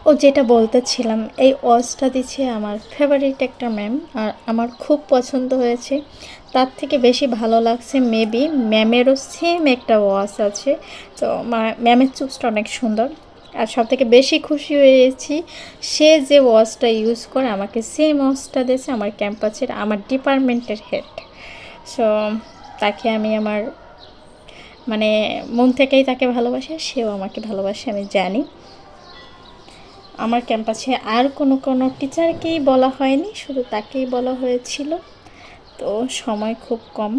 ও যেটা বলতেছিলাম, এই ওয়াচটা দিচ্ছে আমার ফেভারিট একটা ম্যাম, আর আমার খুব পছন্দ হয়েছে। তার থেকে বেশি ভালো লাগছে মেবি ম্যামেরও সেম একটা ওয়াচ আছে। তো ম্যামের চুজটা অনেক সুন্দর। আর সব থেকে বেশি খুশি হয়েছি, সে যে ওয়াচটা ইউজ করে আমাকে সেম ওয়াচটা দিয়েছে আমার ক্যাম্পাসের, আমার ডিপার্টমেন্টের হেড। সো তাকে আমি আমার মানে মন থেকেই তাকে ভালোবাসি, সেও আমাকে ভালোবাসে আমি জানি। আমার ক্যাম্পাসে আর কোনো টিচারকেই বলা হয়নি, শুধু তাকেই বলা হয়েছিল। তো সময় খুব কম।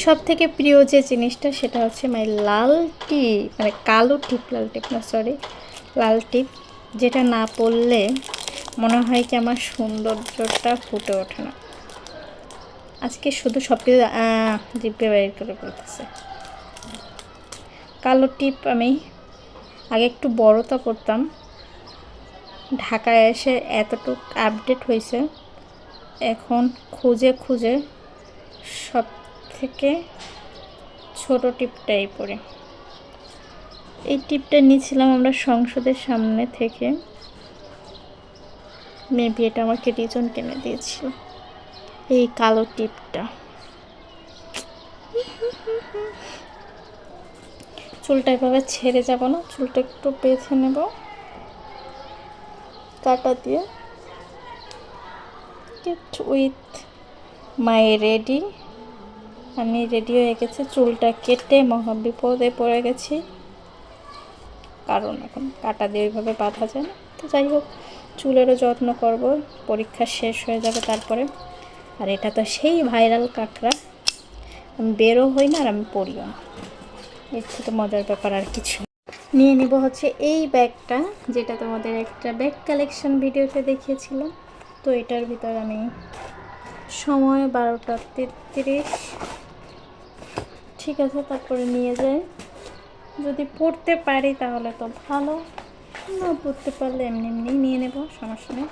সব থেকে প্রিয় যে জিনিসটা সেটা হচ্ছে মাই লাল টিপ, মানে কালো টিপ, লাল টিপ না সরি, লাল টিপ, যেটা না পরলে মনে হয় কি আমার সৌন্দর্যটা ফুটে ওঠে না। আজকে শুধু সব কিছু জিপে বের করে বলতেছে। কালো টিপ আমি আগে একটু বড়টা পরতাম, ঢাকায় এসে এতটুক আপডেট হয়েছে, এখন খুঁজে খুঁজে সব থেকে ছোট টিপটাই পরে। এই টিপটা নিয়েছিলাম আমরা সংসদের সামনে থেকে, মেবি এটা আমাকে রিজন কিনে দিয়েছিল, এই কালো টিপটা। চুলটা এভাবে ছেড়ে যাব না, চুলটা একটু বেঁধে নেব কাটা দিয়ে। গেট উইথ মাই রেডি, আমি রেডি হয়ে গেছি। চুলটা কেটে মহা বিপদে পড়ে গেছি, কারণ এখন কাটা দিয়ে ওইভাবে বাঁধা যায় না। তো যাই হোক, চুলেরও যত্ন করব, পরীক্ষা শেষ হয়ে যাবে তারপরে। আর এটা তো সেই ভাইরাল কাঁকড়া, আমি বেরো হই না আর আমি পড়িও না, এর থেকে মজার ব্যাপার আর কিছু। নিয়ে নিব হচ্ছে এই ব্যাগটা, যেটা তোমাদের একটা ব্যাগ কালেকশন ভিডিওতে দেখিয়েছিলাম। তো এটার ভিতর আমি সময় 12টা 33, ঠিক আছে, তারপরে নিয়ে যাই। যদি পড়তে পারি তাহলে তো ভালো, না পড়তে পারলে এমনি এমনি নিয়ে নেব, সমস্যা নেই।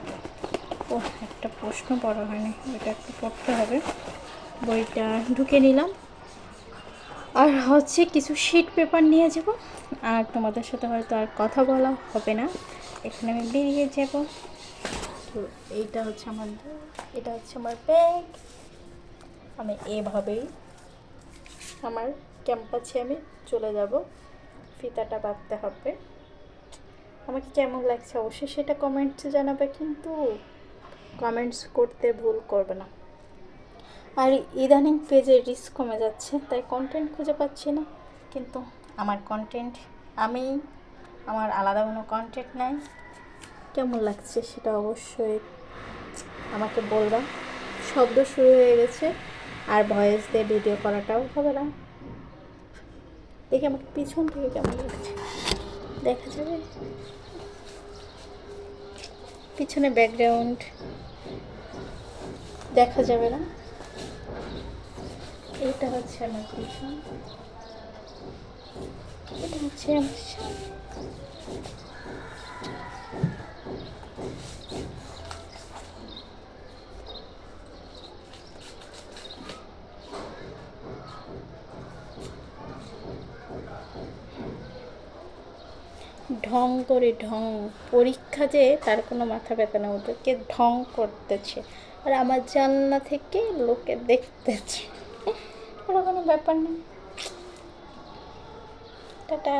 ও একটা প্রশ্ন পড়া হয়নি, ওইটা একটু পড়তে হবে। বইটা ঢুকে নিলাম, আর হচ্ছে কিছু শিট পেপার নিয়ে যাব। আর তোমাদের সাথে হয়তো আর কথা বলা হবে না, এখানে আমি বেরিয়ে যাব। তো এটা হচ্ছে আমার ব্যাগ। আমি এভাবেই আমার ক্যাম্পাসে আমি চলে যাব। ফিতাটা বাঁধতে হবে। আমাকে কেমন লাগছে অবশ্যই সেটা কমেন্টসে জানাবে, কিন্তু কমেন্টস করতে ভুল করবে না। আর ইদানিং পেজে রিস্ক কমে যাচ্ছে, তাই কন্টেন্ট খুঁজে পাচ্ছি না। কিন্তু আমার কন্টেন্ট, আমার আলাদা কোনো কন্টেন্ট নাই। কেমন লাগছে সেটা অবশ্যই আমাকে বলবা। শব্দ শুরু হয়ে গেছে, আর ভয়েস দিয়ে ভিডিও করাটাও হবে না। দেখি আমাকে পিছন থেকে কেমন লাগছে, দেখা যাবে। পিছনে ব্যাকগ্রাউন্ড দেখা যাবে না। এটা হচ্ছে আমার পিছন, এটা হচ্ছে আমার সামনে। ঢং করে ঢং, পরীক্ষা যে তার কোনো মাথা ব্যথা না, ওদেরকে ঢং করতেছে, আর আমার জানলা থেকে লোকে দেখতেছে, ওরা কোনো ব্যাপার না। টাটা।